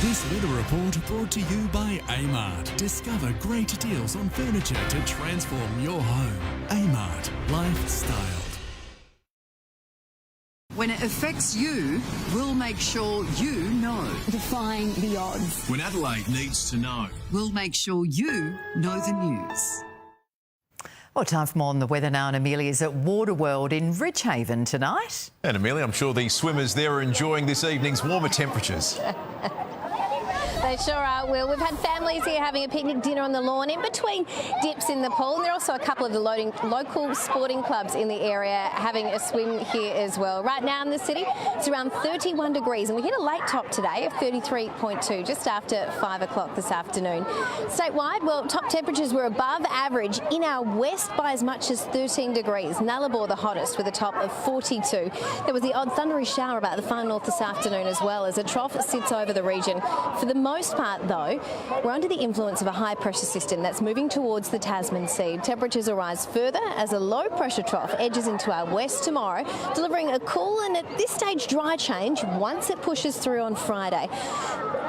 This weather report brought to you by Amart. Discover great deals on furniture to transform your home. Amart. Lifestyle. When it affects you, we'll make sure you know. Defying the odds. When Adelaide needs to know. We'll make sure you know the news. Well, time for more on the weather now, and Amelia's at Waterworld in Ridgehaven tonight. And Amelia, I'm sure the swimmers there are enjoying this evening's warmer temperatures. They sure are, Will. We've had families here having a picnic dinner on the lawn in between dips in the pool. And there are also a couple of the local sporting clubs in the area having a swim here as well. Right now in the city, it's around 31 degrees, and we hit a late top today of 33.2 just after 5 o'clock this afternoon. Statewide, well, top temperatures were above average in our west by as much as 13 degrees. Nullarbor the hottest with a top of 42. There was the odd thundery shower about the far north this afternoon as well, as a trough sits over the region. For the most part, though, we're under the influence of a high pressure system that's moving towards the Tasman Sea. Temperatures will rise further as a low pressure trough edges into our west tomorrow, delivering a cool and at this stage dry change once it pushes through on Friday.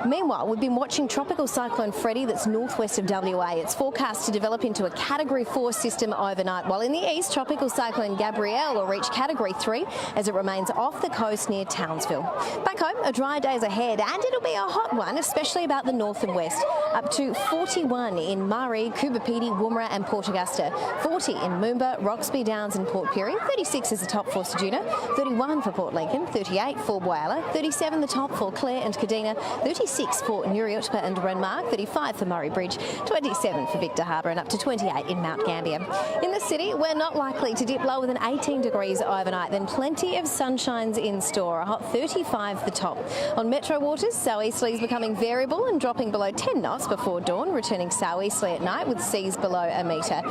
Meanwhile, we've been watching Tropical Cyclone Freddie that's northwest of WA. It's forecast to develop into a Category 4 system overnight, while in the east, Tropical Cyclone Gabrielle will reach Category 3 as it remains off the coast near Townsville. Back home, a dry day's ahead, and it'll be a hot one, especially about the north and west. Up to 41 in Murray, Coobapedy, Woomera and Port Augusta. 40 in Moomba, Roxby Downs and Port Pirie. 36 is the top for Ceduna. 31 for Port Lincoln. 38 for Whyalla. 37 the top for Clare and Kadina. 36 for Nuriutpa and Renmark. 35 for Murray Bridge. 27 for Victor Harbour and up to 28 in Mount Gambier. In the city, we're not likely to dip lower than 18 degrees overnight. Then plenty of sunshines in store. A hot 35 the top. On Metro Waters, southeasterlies becoming variable and dropping below 10 knots before dawn, returning southeasterly at night with seas below a metre.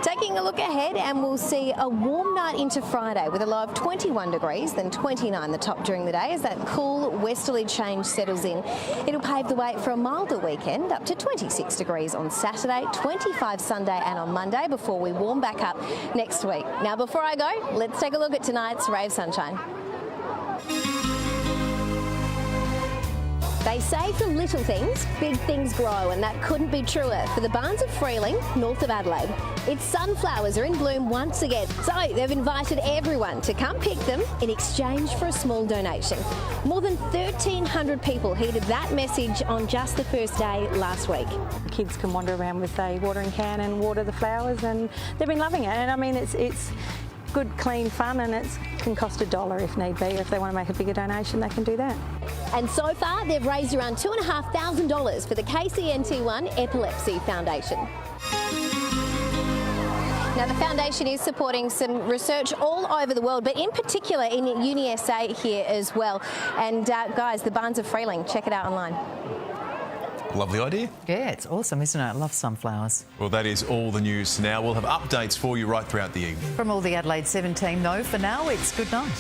Taking a look ahead, and we'll see a warm night into Friday with a low of 21 degrees, then 29 the top during the day as that cool westerly change settles in. It'll pave the way for a milder weekend, up to 26 degrees on Saturday, 25 Sunday and on Monday before we warm back up next week. Now, before I go, let's take a look at tonight's Rave Sunshine. They say from little things, big things grow, and that couldn't be truer for the Barns of Freeling, north of Adelaide. Its sunflowers are in bloom once again, so they've invited everyone to come pick them in exchange for a small donation. More than 1,300 people heeded that message on just the first day last week. The kids can wander around with a watering can and water the flowers, and they've been loving it. And I mean, it's good, clean fun, and it can cost $1 if need be. If they want to make a bigger donation, they can do that. And so far, they've raised around $2,500 for the KCNT1 Epilepsy Foundation. Now, the foundation is supporting some research all over the world, but in particular in UniSA here as well. And guys, the Barns of Freeling, check it out online. Lovely idea. Yeah, it's awesome, isn't it? I love sunflowers. Well, that is all the news now. We'll have updates for you right throughout the evening. From all the Adelaide 17, though, for now, it's good night.